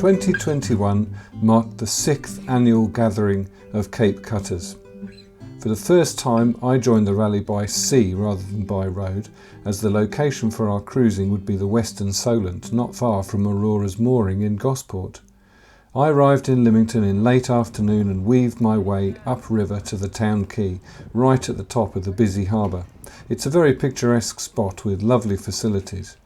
2021 marked the 6th annual gathering of Cape Cutters. For the first time I joined the rally by sea rather than by road, as the location for our cruising would be the Western Solent, not far from Aurora's mooring in Gosport. I arrived in Limington in late afternoon and weaved my way upriver to the town quay, right at the top of the busy harbour. It's a very picturesque spot with lovely facilities.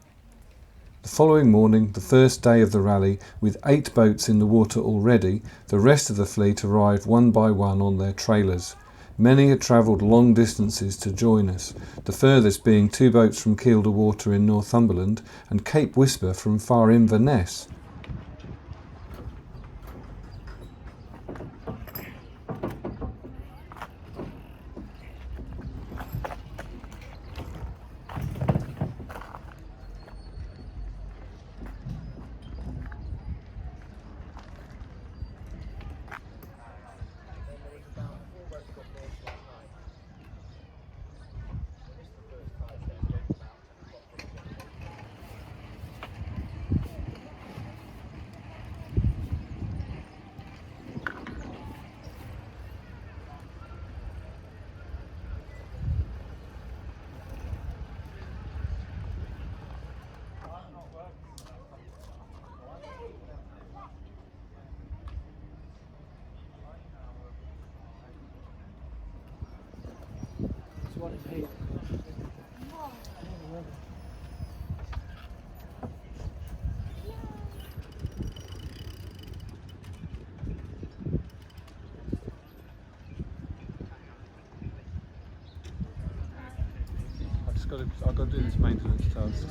The following morning, the first day of the rally, with 8 boats in the water already, the rest of the fleet arrived one by one on their trailers. Many had travelled long distances to join us, the furthest being 2 boats from Kiel to Water in Northumberland and Cape Whisper from far Inverness. I've got to do this maintenance task.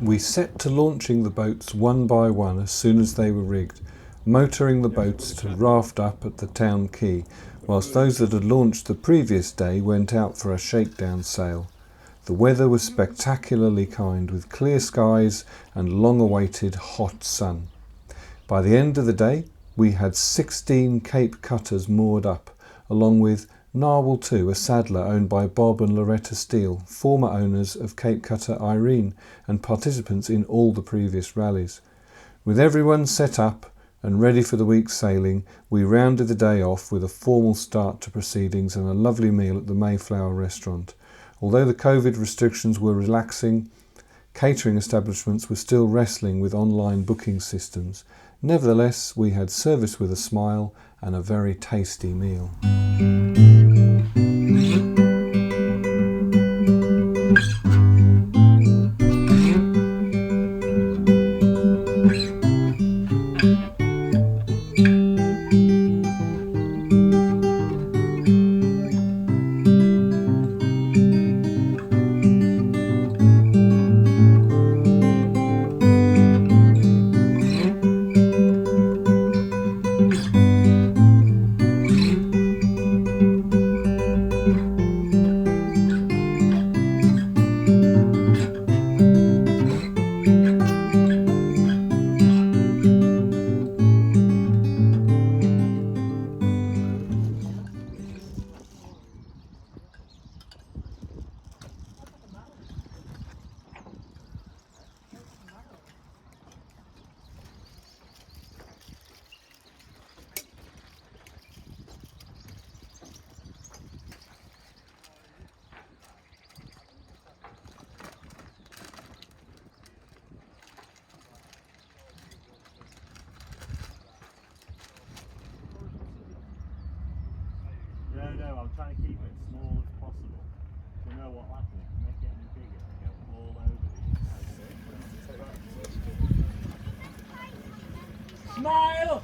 We set to launching the boats one by one as soon as they were rigged, motoring the boats to raft up at the town quay, whilst those that had launched the previous day went out for a shakedown sail. The weather was spectacularly kind, with clear skies and long-awaited hot sun. By the end of the day, we had 16 Cape Cutters moored up, along with Narwhal 2, a saddler owned by Bob and Loretta Steele, former owners of Cape Cutter Irene and participants in all the previous rallies. With everyone set up and ready for the week's sailing, we rounded the day off with a formal start to proceedings and a lovely meal at the Mayflower restaurant. Although the COVID restrictions were relaxing, catering establishments were still wrestling with online booking systems. Nevertheless, we had service with a smile and a very tasty meal. Smile!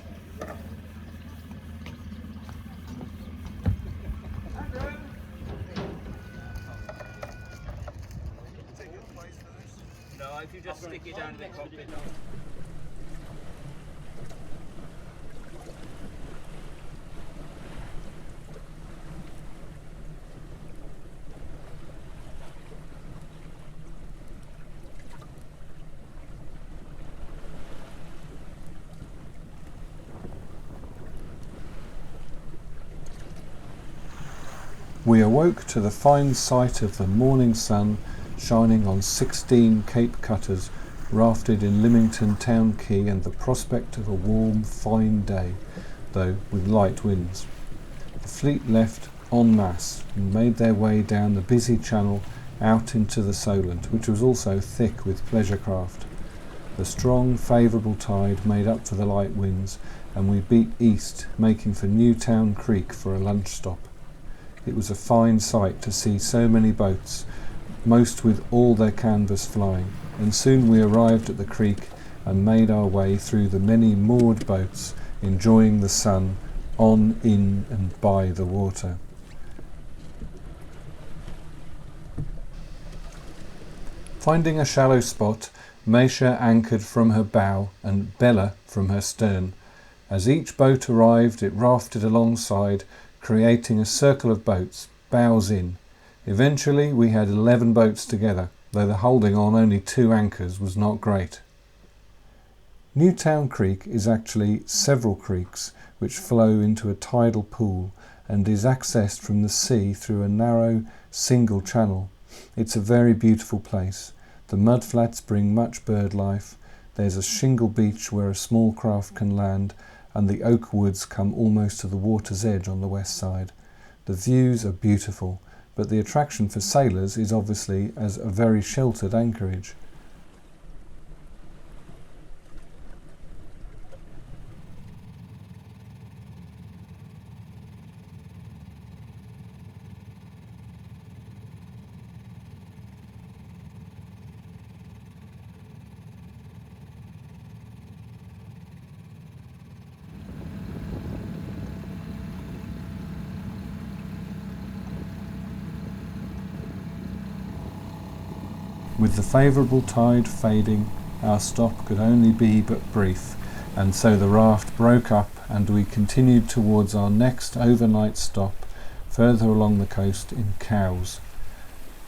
No, if you just stick it down to the cockpit. We awoke to the fine sight of the morning sun shining on 16 Cape cutters rafted in Lymington town quay and the prospect of a warm, fine day, though with light winds. The fleet left en masse and made their way down the busy channel out into the Solent, which was also thick with pleasure craft. The strong, favourable tide made up for the light winds, and we beat east, making for Newtown Creek for a lunch stop. It was a fine sight to see so many boats, most with all their canvas flying, and soon we arrived at the creek and made our way through the many moored boats, enjoying the sun on, in and by the water. Finding a shallow spot, Meisha anchored from her bow and Bella from her stern. As each boat arrived, it rafted alongside, creating a circle of boats, bows in. Eventually we had 11 boats together, though the holding on only 2 anchors was not great. Newtown Creek is actually several creeks which flow into a tidal pool and is accessed from the sea through a narrow single channel. It's a very beautiful place. The mudflats bring much bird life. There's a shingle beach where a small craft can land, and the oak woods come almost to the water's edge on the west side. The views are beautiful, but the attraction for sailors is obviously as a very sheltered anchorage. With the favourable tide fading, our stop could only be but brief, and so the raft broke up and we continued towards our next overnight stop further along the coast in Cowes.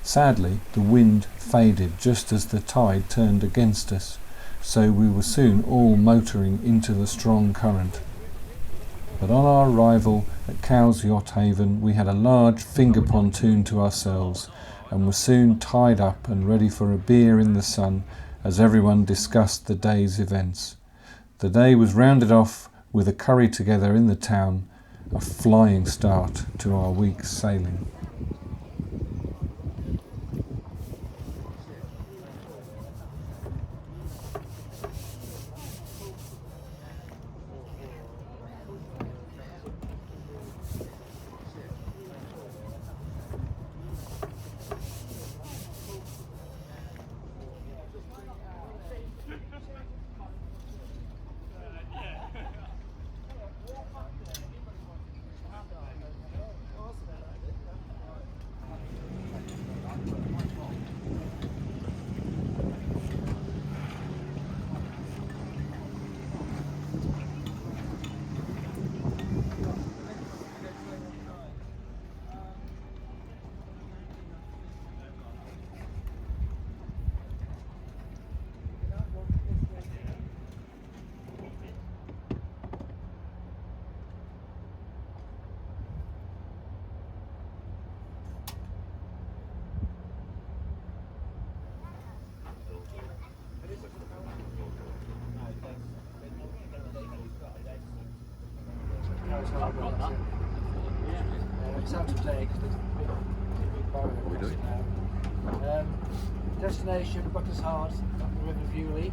Sadly, the wind faded just as the tide turned against us, so we were soon all motoring into the strong current. But on our arrival at Cowes Yacht Haven, we had a large finger pontoon to ourselves, and were soon tied up and ready for a beer in the sun as everyone discussed the day's events. The day was rounded off with a curry together in the town, a flying start to our week's sailing. It's out of date because there's a big barrier now. Destination, Butters Hard, up the River Beaulieu.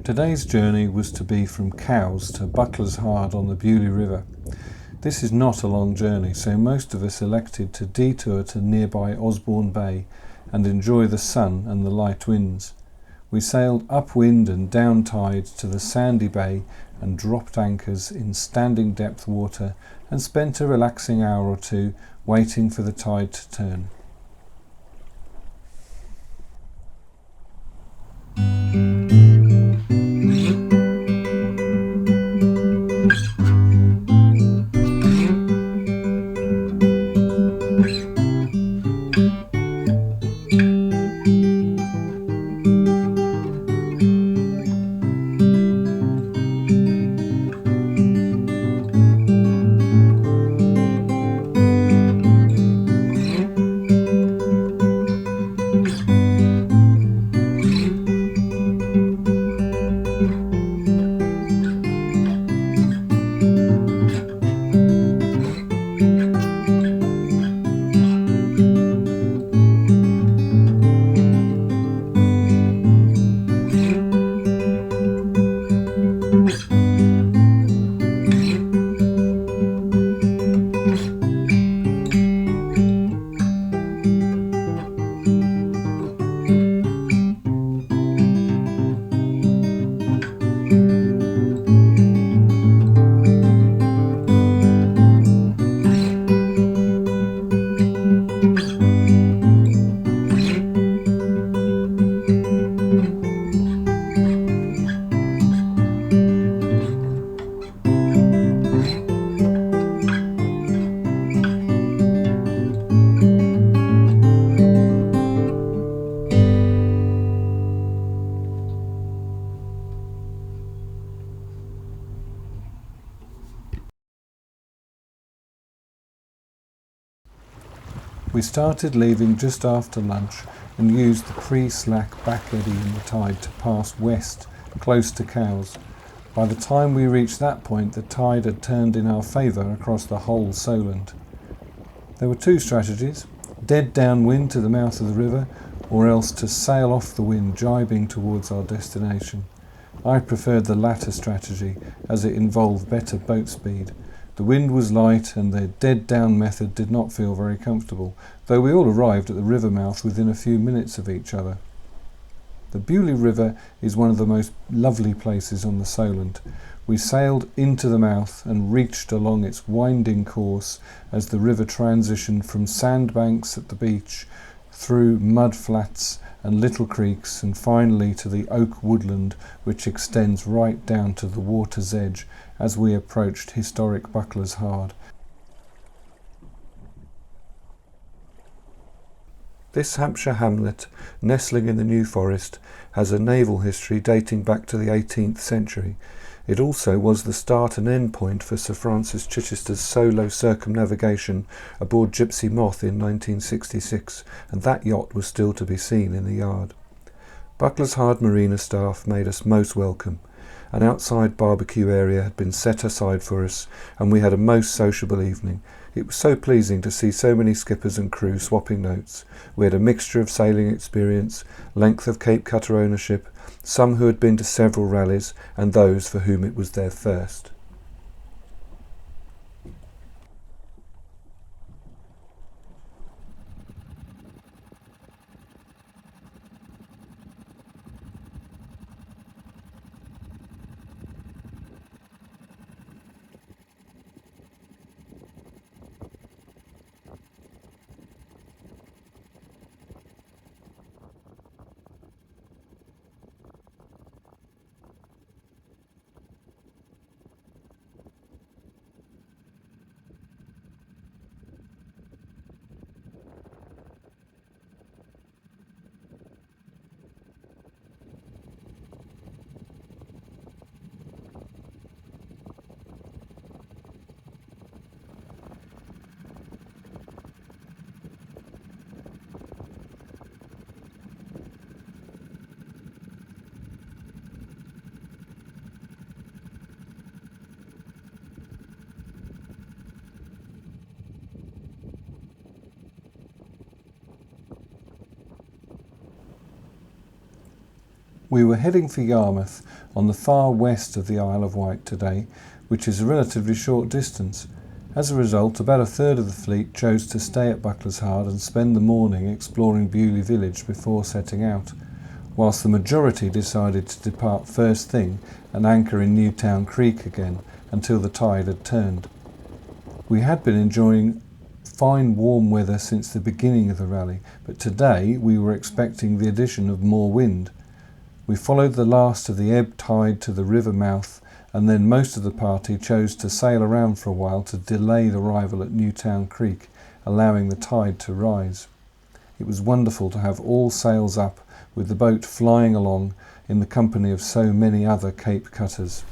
Today's journey was to be from Cowes to Buckler's Hard on the Beaulieu River. This is not a long journey, so most of us elected to detour to nearby Osborne Bay and enjoy the sun and the light winds. We sailed upwind and down tide to the sandy bay and dropped anchors in standing depth water and spent a relaxing hour or two waiting for the tide to turn. We started leaving just after lunch and used the pre-slack back eddy in the tide to pass west, close to Cowes. By the time we reached that point, the tide had turned in our favour across the whole Solent. There were two strategies: dead downwind to the mouth of the river, or else to sail off the wind, jibing towards our destination. I preferred the latter strategy, as it involved better boat speed. The wind was light and the dead down method did not feel very comfortable, though we all arrived at the river mouth within a few minutes of each other. The Beaulieu River is one of the most lovely places on the Solent. We sailed into the mouth and reached along its winding course as the river transitioned from sandbanks at the beach through mud flats and little creeks and finally to the oak woodland which extends right down to the water's edge as we approached historic Buckler's Hard. This Hampshire hamlet, nestling in the New Forest, has a naval history dating back to the 18th century. It also was the start and end point for Sir Francis Chichester's solo circumnavigation aboard Gypsy Moth in 1966, and that yacht was still to be seen in the yard. Buckler's Hard Marina staff made us most welcome. An outside barbecue area had been set aside for us, and we had a most sociable evening. It was so pleasing to see so many skippers and crew swapping notes. We had a mixture of sailing experience, length of Cape Cutter ownership, some who had been to several rallies, and those for whom it was their first. We were heading for Yarmouth on the far west of the Isle of Wight today, which is a relatively short distance. As a result, about a third of the fleet chose to stay at Bucklershard and spend the morning exploring Beaulieu village before setting out, whilst the majority decided to depart first thing and anchor in Newtown Creek again until the tide had turned. We had been enjoying fine warm weather since the beginning of the rally, but today we were expecting the addition of more wind. We followed the last of the ebb tide to the river mouth, and then most of the party chose to sail around for a while to delay the arrival at Newtown Creek, allowing the tide to rise. It was wonderful to have all sails up, with the boat flying along in the company of so many other Cape cutters.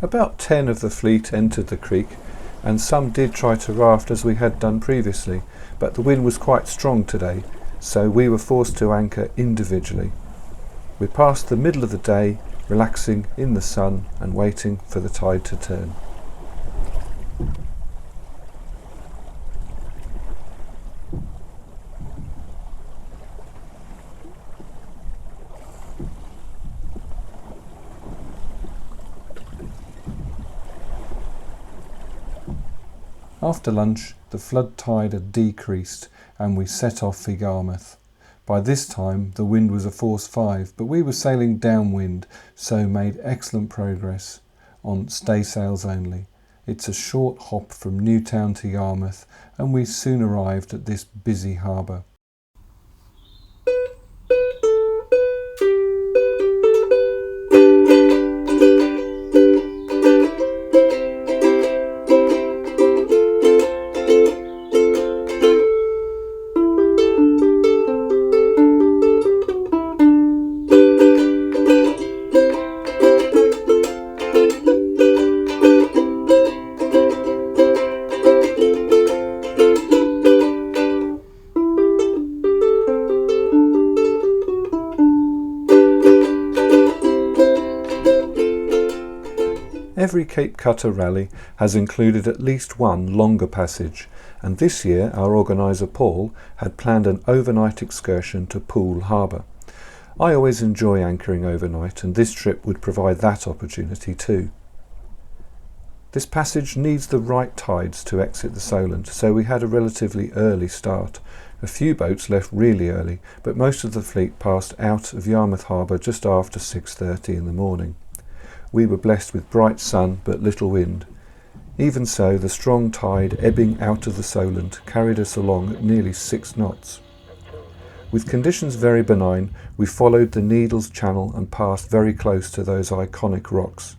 About 10 of the fleet entered the creek, and some did try to raft as we had done previously, but the wind was quite strong today, so we were forced to anchor individually. We passed the middle of the day relaxing in the sun and waiting for the tide to turn. After lunch, the flood tide had decreased and we set off for Yarmouth. By this time the wind was a force 5, but we were sailing downwind, so made excellent progress on staysails only. It's a short hop from Newtown to Yarmouth, and we soon arrived at this busy harbour. Every Cape Cutter rally has included at least one longer passage, and this year our organiser Paul had planned an overnight excursion to Poole Harbour. I always enjoy anchoring overnight, and this trip would provide that opportunity too. This passage needs the right tides to exit the Solent, so we had a relatively early start, A few boats left really early, but most of the fleet passed out of Yarmouth Harbour just after 6:30 in the morning. We were blessed with bright sun but little wind. Even so, the strong tide ebbing out of the Solent carried us along at nearly 6 knots. With conditions very benign, we followed the Needles Channel and passed very close to those iconic rocks.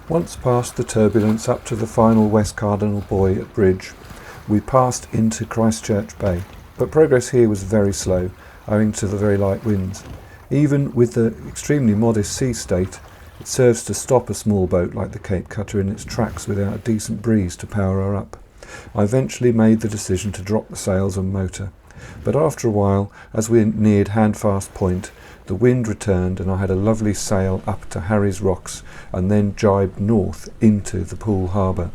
Once past the turbulence up to the final West Cardinal buoy at Bridge, we passed into Christchurch Bay, but progress here was very slow, owing to the very light winds. Even with the extremely modest sea state, it serves to stop a small boat like the Cape Cutter in its tracks without a decent breeze to power her up. I eventually made the decision to drop the sails and motor, but after a while, as we neared Handfast Point, the wind returned and I had a lovely sail up to Harry's Rocks and then jibed north into the Poole Harbour.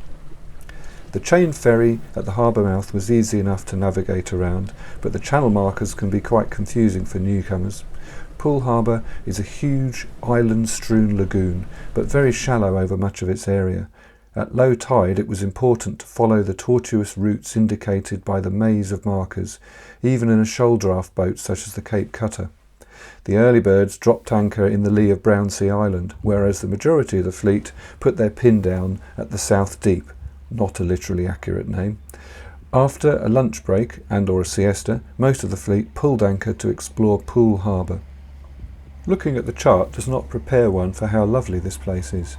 The chain ferry at the harbour mouth was easy enough to navigate around, but the channel markers can be quite confusing for newcomers. Poole Harbour is a huge island-strewn lagoon, but very shallow over much of its area. At low tide it was important to follow the tortuous routes indicated by the maze of markers, even in a shoal draft boat such as the Cape Cutter. The early birds dropped anchor in the lee of Brownsea Island, whereas the majority of the fleet put their pin down at the South Deep, not a literally accurate name. After a lunch break and or a siesta, most of the fleet pulled anchor to explore Poole Harbour. Looking at the chart does not prepare one for how lovely this place is.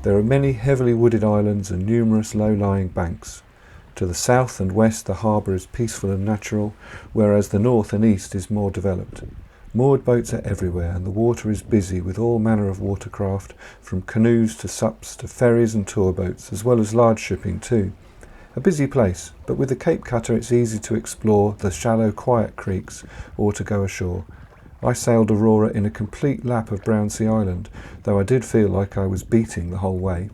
There are many heavily wooded islands and numerous low-lying banks. To the south and west the harbour is peaceful and natural, whereas the north and east is more developed. Moored boats are everywhere and the water is busy with all manner of watercraft, from canoes to sups to ferries and tour boats, as well as large shipping too. A busy place, but with the Cape Cutter it's easy to explore the shallow quiet creeks or to go ashore. I sailed Aurora in a complete lap of Brownsea Island, though I did feel like I was beating the whole way.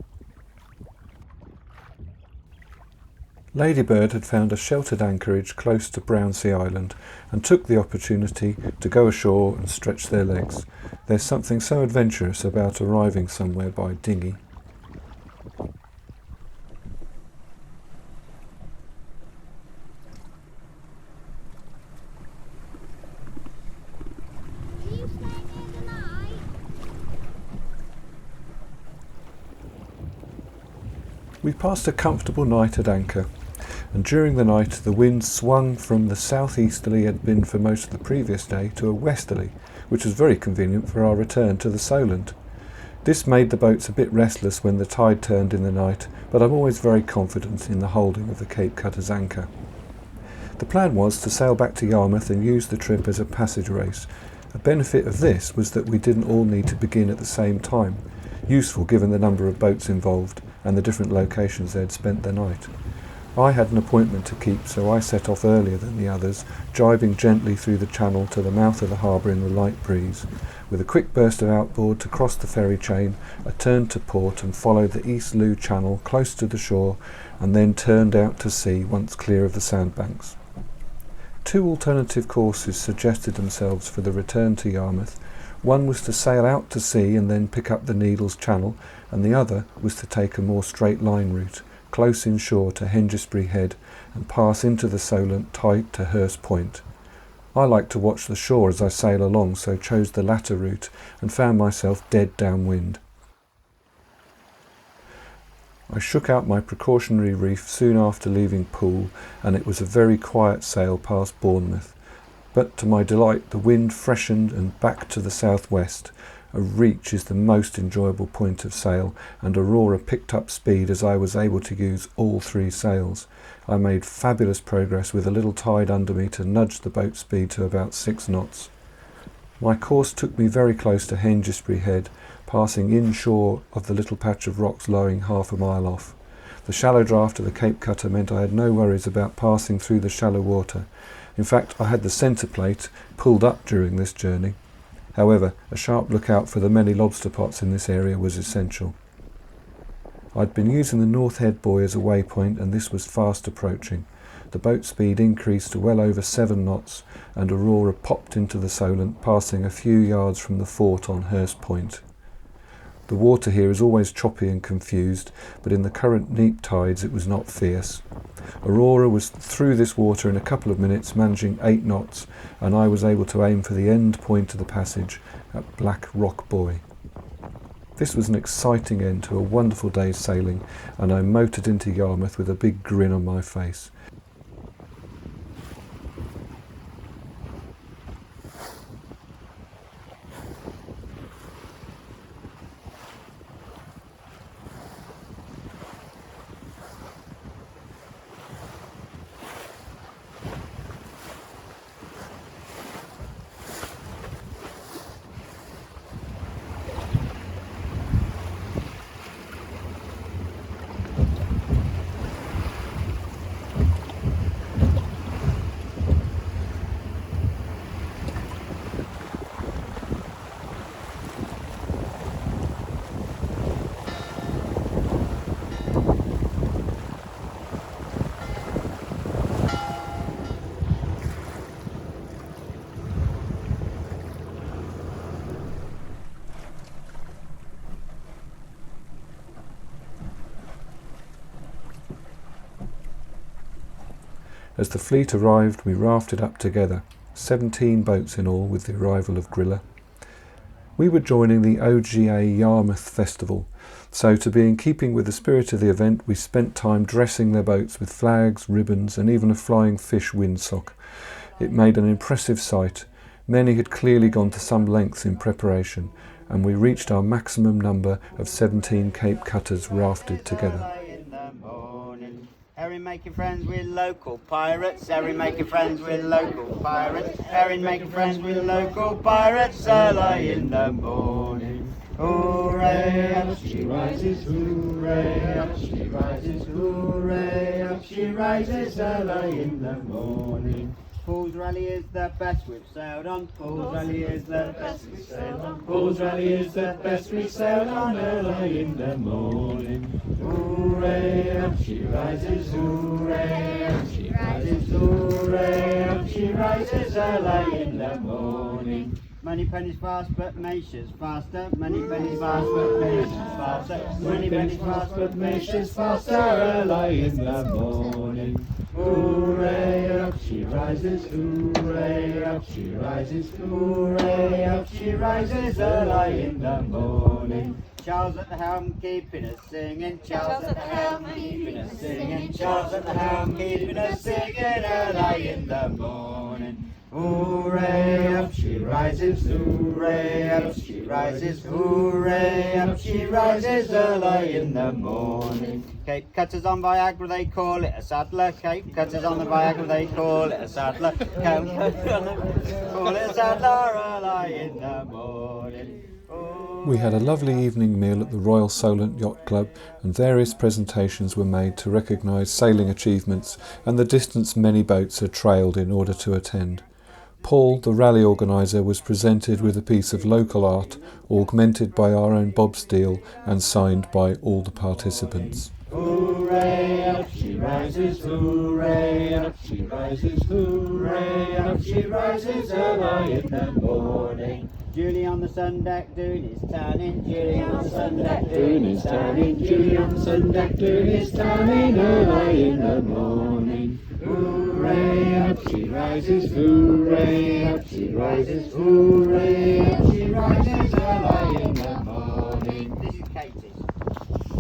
Ladybird had found a sheltered anchorage close to Brownsea Island and took the opportunity to go ashore and stretch their legs. There's something so adventurous about arriving somewhere by dinghy. We passed a comfortable night at anchor, and during the night the wind swung from the southeasterly it had been for most of the previous day to a westerly, which was very convenient for our return to the Solent. This made the boats a bit restless when the tide turned in the night, but I'm always very confident in the holding of the Cape Cutter's anchor. The plan was to sail back to Yarmouth and use the trip as a passage race. A benefit of this was that we didn't all need to begin at the same time, useful given the number of boats involved and the different locations they had spent the night. I had an appointment to keep, so I set off earlier than the others, driving gently through the channel to the mouth of the harbour in the light breeze. With a quick burst of outboard to cross the ferry chain, I turned to port and followed the East Loo Channel close to the shore and then turned out to sea once clear of the sandbanks. Two alternative courses suggested themselves for the return to Yarmouth. One was to sail out to sea and then pick up the Needles Channel, and the other was to take a more straight line route, close inshore to Hengisbury Head and pass into the Solent tight to Hurst Point. I like to watch the shore as I sail along, so chose the latter route and found myself dead downwind. I shook out my precautionary reef soon after leaving Poole, and it was a very quiet sail past Bournemouth. But to my delight the wind freshened and back to the southwest. A reach is the most enjoyable point of sail, and Aurora picked up speed as I was able to use all 3 sails. I made fabulous progress with a little tide under me to nudge the boat speed to about 6 knots. My course took me very close to Hengesbury Head, passing inshore of the little patch of rocks lying half a mile off. The shallow draught of the Cape Cutter meant I had no worries about passing through the shallow water. In fact, I had the centre plate pulled up during this journey. However, a sharp lookout for the many lobster pots in this area was essential. I'd been using the North Head buoy as a waypoint, and this was fast approaching. The boat speed increased to well over 7 knots, and Aurora popped into the Solent, passing a few yards from the fort on Hurst Point. The water here is always choppy and confused, but in the current neap tides it was not fierce. Aurora was through this water in a couple of minutes, managing 8 knots, and I was able to aim for the end point of the passage at Black Rock Buoy. This was an exciting end to a wonderful day's sailing, and I motored into Yarmouth with a big grin on my face. As the fleet arrived, we rafted up together, 17 boats in all with the arrival of Grilla. We were joining the OGA Yarmouth Festival, so to be in keeping with the spirit of the event, we spent time dressing their boats with flags, ribbons, and even a flying fish windsock. It made an impressive sight. Many had clearly gone to some lengths in preparation, and we reached our maximum number of 17 Cape Cutters rafted together. Erin making friends with local pirates. Erin making friends with local pirates. Erin making friends with local pirates. Early in the morning. Hooray, up she rises. Hooray, up she rises. Hooray, up she rises. Early in the morning. Poole's Rally is the best we've sailed on. Poole's Rally is the best we've sailed on. Poole's Rally is the best we've sailed on. Early in the morning. Hooray, up she rises. Hooray, up she rises. Hooray, up she rises. Early in the morning. Money pennies fast, but Macia's faster. Money pennies fast, but Macia's faster. Money pennies fast, but Macia's faster. Early in the morning. Hooray, up she rises. Hooray, up she rises. Hooray, up she rises. Early in the morning. Charles at the helm, keeping us singing. Charles at the helm, keeping us singing. Charles at the helm, keeping us singing. Early in the morning. Hooray, up she rises. Hooray, up she rises. Hooray, up she rises. Early in the morning. Cape Cutters on Viagra, they call it a saddler. Cape Cutters on the Viagra, they call it a saddler. Cape Cutters on the call it a saddler. Early in the morning. We had a lovely evening meal at the Royal Solent Yacht Club, and various presentations were made to recognise sailing achievements and the distance many boats had trailed in order to attend. Paul, the rally organiser, was presented with a piece of local art augmented by our own Bob Steele and signed by all the participants. Hooray, up she rises. Hooray, up she rises. Hooray, up she rises. Early in the morning. Julie on the sun deck doing his tanning. Julie on the sun deck doing his tanning. Julie on the sun deck doing his tanning. Early in the morning. Hooray, up she rises. Hooray, up she rises. Hooray, up she rises. Early in the morning. This is Katie.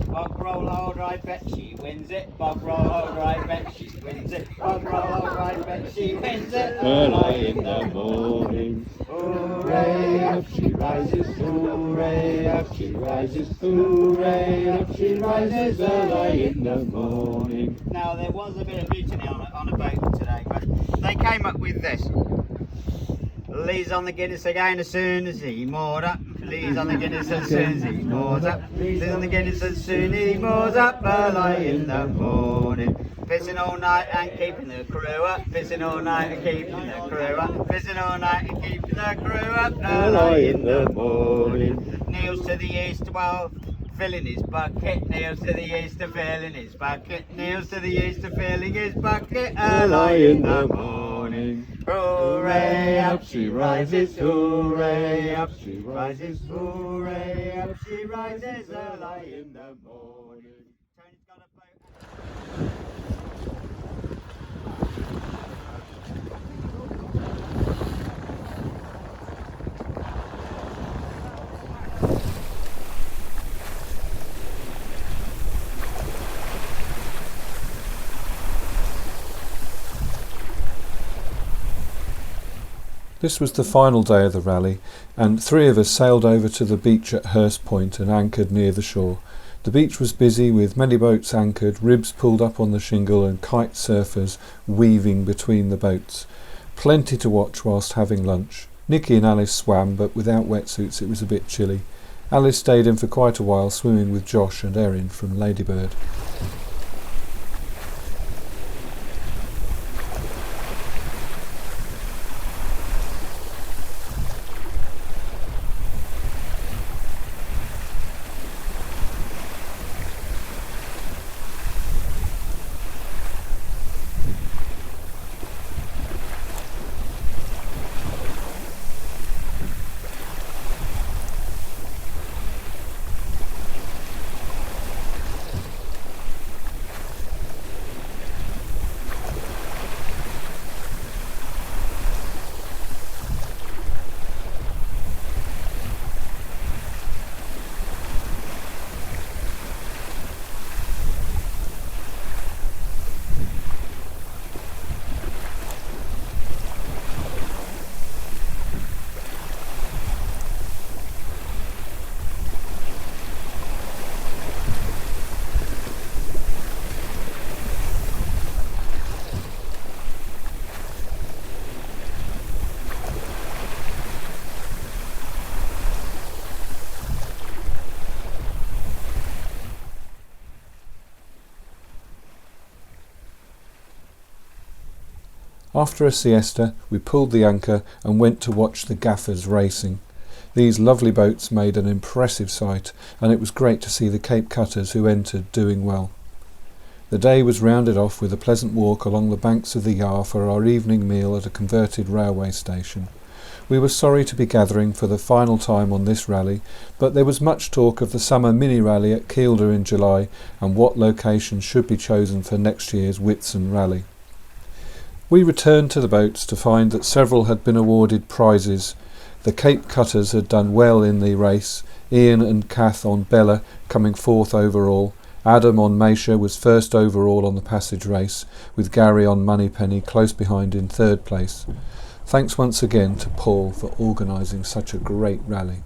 Bog roll holder, I bet she wins it. Bog roll holder, I bet she wins it. Bog roll holder, I bet she wins it. Early in the morning. Hooray, up she rises. Hooray, up she rises. Hooray, up she rises. Early in the morning. Now there was a bit of mutiny on a boat today, but they came up with this. Lee's on the Guinness again as soon as he moored up. Lee's on the Guinness as soon as he moors up. Lee's on the Guinness as soon as he moors up. Early in the morning. Pissing all night and keeping the crew up. Pissing all night and keeping the crew up. Pissing all night and keeping the crew up. Early in the morning. Kneels to the east while filling his bucket. Kneels to the east to filling his bucket. Kneels to the east to filling his bucket. Early in the morning. Hooray, up she rises. Hooray, up she rises. Hooray, up she rises. Early in the morning. Tony's got a boat. This was the final day of the rally, and 3 of us sailed over to the beach at Hurst Point and anchored near the shore. The beach was busy with many boats anchored, ribs pulled up on the shingle and kite surfers weaving between the boats. Plenty to watch whilst having lunch. Nicky and Alice swam, but without wetsuits it was a bit chilly. Alice stayed in for quite a while, swimming with Josh and Erin from Ladybird. After a siesta, we pulled the anchor and went to watch the gaffers racing. These lovely boats made an impressive sight, and it was great to see the Cape cutters who entered doing well. The day was rounded off with a pleasant walk along the banks of the Yar for our evening meal at a converted railway station. We were sorry to be gathering for the final time on this rally, but there was much talk of the summer mini-rally at Kielder in July and what location should be chosen for next year's Whitsun rally. We returned to the boats to find that several had been awarded prizes. The Cape cutters had done well in the race, Ian and Kath on Bella coming 4th overall. Adam on Meisha was 1st overall on the passage race, with Gary on Moneypenny close behind in 3rd place. Thanks once again to Paul for organising such a great rally.